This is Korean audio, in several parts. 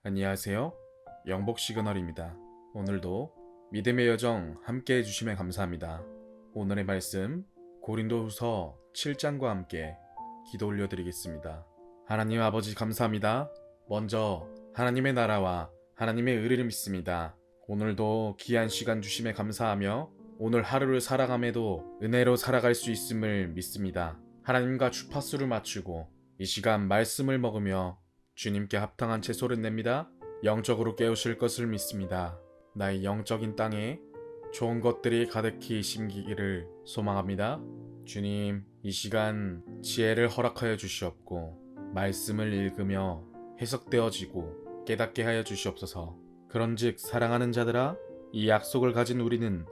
안녕하세요. 영복 시그널입니다. 오늘도 믿음의 여정 함께 해주시면 감사합니다. 오늘의 말씀 고린도후서 7장과 함께 기도 올려드리겠습니다. 하나님 아버지 감사합니다. 먼저 하나님의 나라와 하나님의 의를 믿습니다. 오늘도 귀한 시간 주심에 감사하며 오늘 하루를 살아감에도 은혜로 살아갈 수 있음을 믿습니다. 하나님과 주파수를 맞추고 이 시간 말씀을 먹으며 주님께 합당한 채소를 냅니다. 영적으로 깨우실 것을 믿습니다. 나의 영적인 땅에 좋은 것들이 가득히 심기기를 소망합니다. 주님, 이 시간 지혜를 허락하여 주시옵고 말씀을 읽으며 해석되어지고 깨닫게 하여 주시옵소서. 그런즉 사랑하는 자들아, 이 약속을 가진 우리는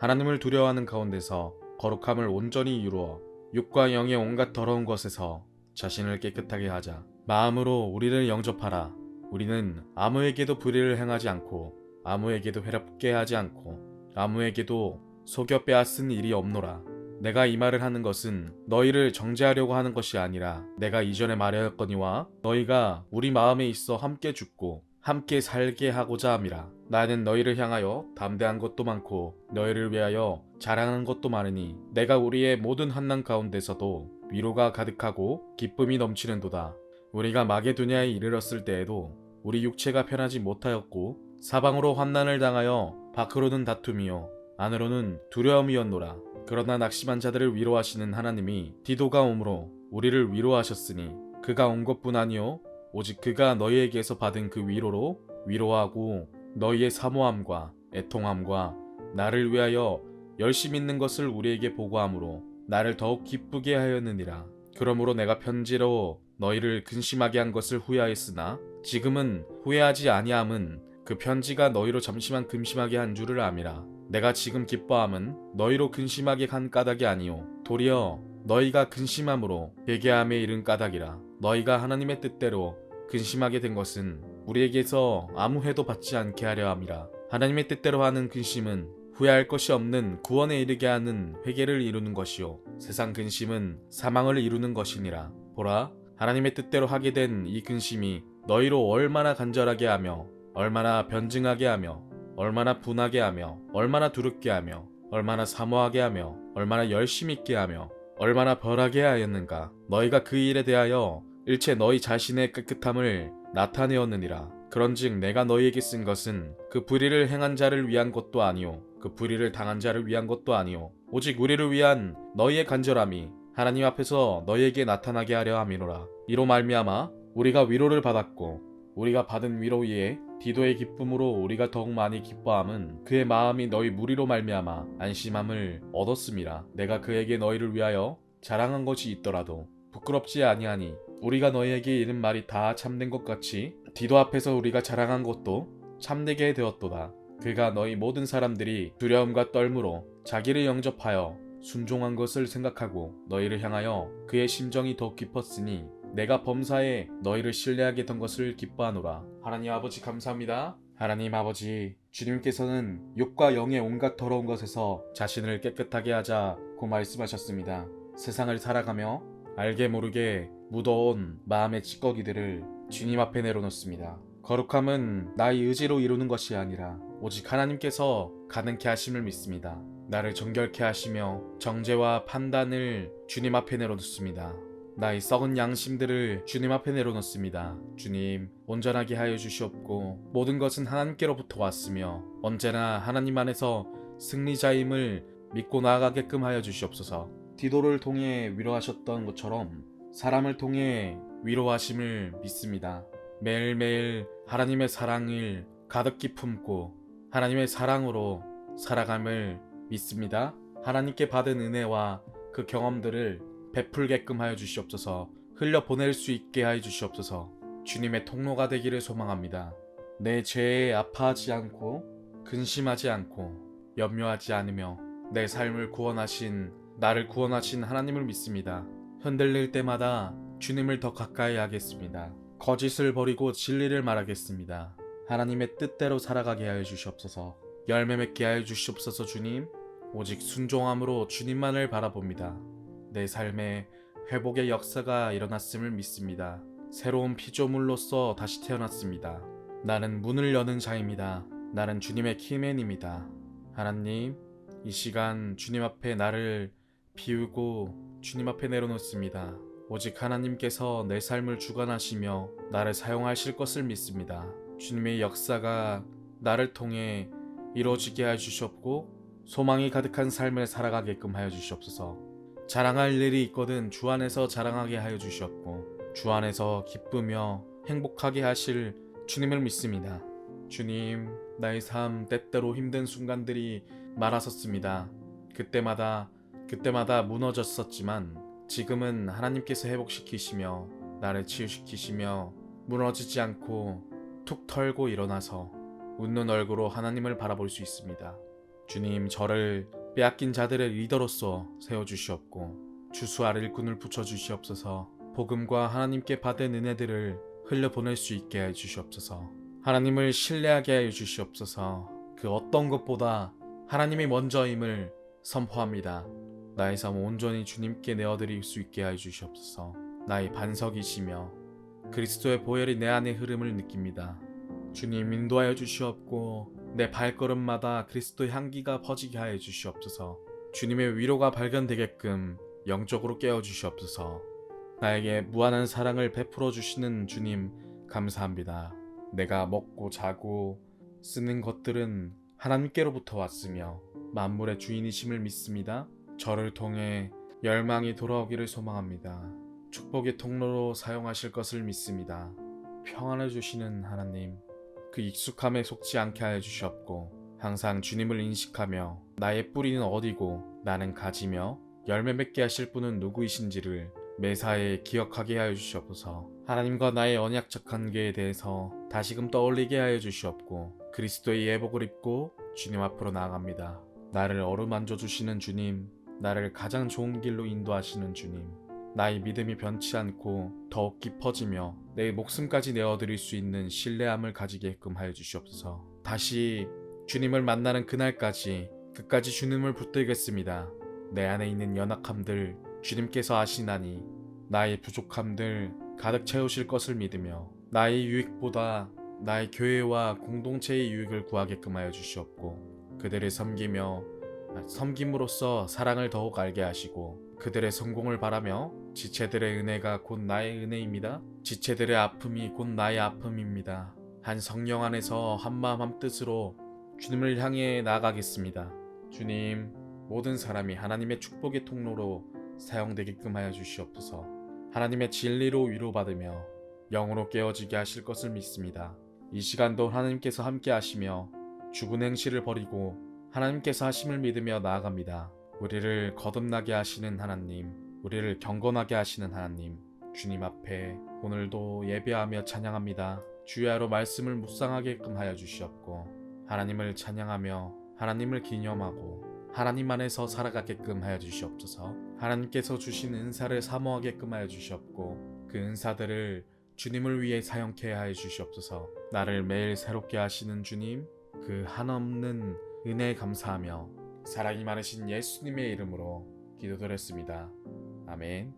하나님을 두려워하는 가운데서 거룩함을 온전히 이루어 육과 영의 온갖 더러운 것에서 자신을 깨끗하게 하자. 마음으로 우리를 영접하라. 우리는 아무에게도 불의를 행하지 않고 아무에게도 해롭게 하지 않고 아무에게도 속여 빼앗은 일이 없노라. 내가 이 말을 하는 것은 너희를 정죄하려고 하는 것이 아니라 내가 이전에 말하였거니와 너희가 우리 마음에 있어 함께 죽고 함께 살게 하고자 함이라. 나는 너희를 향하여 담대한 것도 많고 너희를 위하여 자랑하는 것도 많으니 내가 우리의 모든 환난 가운데서도 위로가 가득하고 기쁨이 넘치는도다. 우리가 마게도냐에 이르렀을 때에도 우리 육체가 편하지 못하였고 사방으로 환난을 당하여 밖으로는 다툼이요 안으로는 두려움이었노라. 그러나 낙심한 자들을 위로하시는 하나님이 디도가 오므로 우리를 위로하셨으니 그가 온 것뿐 아니요 오직 그가 너희에게서 받은 그 위로로 위로하고 너희의 사모함과 애통함과 나를 위하여 열심히 있는 것을 우리에게 보고함으로 나를 더욱 기쁘게 하였느니라. 그러므로 내가 편지로 너희를 근심하게 한 것을 후회하였으나 지금은 후회하지 아니함은 그 편지가 너희로 잠시만 근심하게 한 줄을 암이라. 내가 지금 기뻐함은 너희로 근심하게 한 까닭이 아니요 도리어 너희가 근심함으로 회개함에 이른 까닭이라. 너희가 하나님의 뜻대로 근심하게 된 것은 우리에게서 아무 해도 받지 않게 하려 함이라. 하나님의 뜻대로 하는 근심은 후회할 것이 없는 구원에 이르게 하는 회개를 이루는 것이요 세상 근심은 사망을 이루는 것이니라. 보라, 하나님의 뜻대로 하게 된 이 근심이 너희로 얼마나 간절하게 하며 얼마나 변증하게 하며 얼마나 분하게 하며 얼마나 두렵게 하며 얼마나 사모하게 하며 얼마나 열심 있게 하며 얼마나 벌하게 하였는가. 너희가 그 일에 대하여 일체 너희 자신의 깨끗함을 나타내었느니라. 그런즉 내가 너희에게 쓴 것은 그 불의를 행한 자를 위한 것도 아니요 그 불의를 당한 자를 위한 것도 아니요 오직 우리를 위한 너희의 간절함이 하나님 앞에서 너희에게 나타나게 하려 함이노라. 이로 말미암아 우리가 위로를 받았고 우리가 받은 위로 위에 디도의 기쁨으로 우리가 더욱 많이 기뻐함은 그의 마음이 너희 무리로 말미암아 안심함을 얻었음이라. 내가 그에게 너희를 위하여 자랑한 것이 있더라도 부끄럽지 아니하니 우리가 너희에게 이른 말이 다 참된 것 같이 디도 앞에서 우리가 자랑한 것도 참되게 되었도다. 그가 너희 모든 사람들이 두려움과 떨므로 자기를 영접하여 순종한 것을 생각하고 너희를 향하여 그의 심정이 더욱 깊었으니 내가 범사에 너희를 신뢰하게 된 것을 기뻐하노라. 하나님 아버지 감사합니다. 하나님 아버지, 주님께서는 육과 영의 온갖 더러운 것에서 자신을 깨끗하게 하자고 말씀하셨습니다. 세상을 살아가며 알게 모르게 묻어온 마음의 찌꺼기들을 주님 앞에 내려놓습니다. 거룩함은 나의 의지로 이루는 것이 아니라 오직 하나님께서 가능케 하심을 믿습니다. 나를 정결케 하시며 정죄와 판단을 주님 앞에 내려놓습니다. 나의 썩은 양심들을 주님 앞에 내려놓습니다. 주님, 온전하게 하여 주시옵고 모든 것은 하나님께로부터 왔으며 언제나 하나님 안에서 승리자임을 믿고 나아가게끔 하여 주시옵소서. 디도를 통해 위로하셨던 것처럼 사람을 통해 위로하심을 믿습니다. 매일매일 하나님의 사랑을 가득히 품고 하나님의 사랑으로 살아감을 믿습니다. 하나님께 받은 은혜와 그 경험들을 베풀게끔 하여 주시옵소서. 흘려보낼 수 있게 하여 주시옵소서. 주님의 통로가 되기를 소망합니다. 내 죄에 아파하지 않고 근심하지 않고 염려하지 않으며 내 삶을 구원하신 나를 구원하신 하나님을 믿습니다. 흔들릴 때마다 주님을 더 가까이 하겠습니다. 거짓을 버리고 진리를 말하겠습니다. 하나님의 뜻대로 살아가게 하여 주시옵소서. 열매 맺게 하여 주시옵소서. 주님, 오직 순종함으로 주님만을 바라봅니다. 내 삶에 회복의 역사가 일어났음을 믿습니다. 새로운 피조물로서 다시 태어났습니다. 나는 문을 여는 자입니다. 나는 주님의 키맨입니다. 하나님, 이 시간 주님 앞에 나를 비우고 주님 앞에 내려놓습니다. 오직 하나님께서 내 삶을 주관하시며 나를 사용하실 것을 믿습니다. 주님의 역사가 나를 통해 이루어지게 하여 주시옵고 소망이 가득한 삶을 살아가게끔 하여 주시옵소서. 자랑할 일이 있거든 주 안에서 자랑하게 하여 주시옵고 주 안에서 기쁘며 행복하게 하실 주님을 믿습니다. 주님, 나의 삶 때때로 힘든 순간들이 많았었습니다. 그때마다 무너졌었지만 지금은 하나님께서 회복시키시며 나를 치유시키시며 무너지지 않고 툭 털고 일어나서 웃는 얼굴로 하나님을 바라볼 수 있습니다. 주님, 저를 빼앗긴 자들의 리더로서 세워주시옵고 주수할 일꾼을 붙여주시옵소서. 복음과 하나님께 받은 은혜들을 흘려보낼 수 있게 해주시옵소서. 하나님을 신뢰하게 해주시옵소서. 그 어떤 것보다 하나님이 먼저임을 선포합니다. 나의 삶 온전히 주님께 내어드릴 수 있게 해주시옵소서. 나의 반석이시며 그리스도의 보혈이 내 안의 흐름을 느낍니다. 주님, 인도하여 주시옵고 내 발걸음마다 그리스도의 향기가 퍼지게 하여 주시옵소서. 주님의 위로가 발견되게끔 영적으로 깨워 주시옵소서. 나에게 무한한 사랑을 베풀어 주시는 주님, 감사합니다. 내가 먹고 자고 쓰는 것들은 하나님께로부터 왔으며 만물의 주인이심을 믿습니다. 저를 통해 열망이 돌아오기를 소망합니다. 축복의 통로로 사용하실 것을 믿습니다. 평안을 주시는 하나님, 그 익숙함에 속지 않게 하여 주시옵고 항상 주님을 인식하며 나의 뿌리는 어디고 나는 가지며 열매 맺게 하실 분은 누구이신지를 매사에 기억하게 하여 주시옵소서. 하나님과 나의 언약적 관계에 대해서 다시금 떠올리게 하여 주시옵고 그리스도의 예복을 입고 주님 앞으로 나아갑니다. 나를 어루만져 주시는 주님, 나를 가장 좋은 길로 인도하시는 주님, 나의 믿음이 변치 않고 더욱 깊어지며 내 목숨까지 내어드릴 수 있는 신뢰함을 가지게끔 하여 주시옵소서. 다시 주님을 만나는 그날까지 끝까지 주님을 붙들겠습니다. 내 안에 있는 연약함들 주님께서 아시나니 나의 부족함들 가득 채우실 것을 믿으며 나의 유익보다 나의 교회와 공동체의 유익을 구하게끔 하여 주시옵고 그들을 섬김으로써 사랑을 더욱 알게 하시고 그들의 성공을 바라며 지체들의 은혜가 곧 나의 은혜입니다. 지체들의 아픔이 곧 나의 아픔입니다. 한 성령 안에서 한마음 한뜻으로 주님을 향해 나아가겠습니다. 주님, 모든 사람이 하나님의 축복의 통로로 사용되게끔 하여 주시옵소서. 하나님의 진리로 위로받으며 영으로 깨어지게 하실 것을 믿습니다. 이 시간도 하나님께서 함께 하시며 죽은 행실을 버리고 하나님께서 하심을 믿으며 나아갑니다. 우리를 거듭나게 하시는 하나님, 우리를 경건하게 하시는 하나님, 주님 앞에 오늘도 예배하며 찬양합니다. 주야로 말씀을 묵상하게끔 하여 주시옵고 하나님을 찬양하며 하나님을 기념하고 하나님 안에서 살아가게끔 하여 주시옵소서. 하나님께서 주신 은사를 사모하게끔 하여 주시옵고 그 은사들을 주님을 위해 사용케 하여 주시옵소서. 나를 매일 새롭게 하시는 주님, 그 한없는 은혜에 감사하며 사랑이 많으신 예수님의 이름으로 기도드렸습니다. 아멘.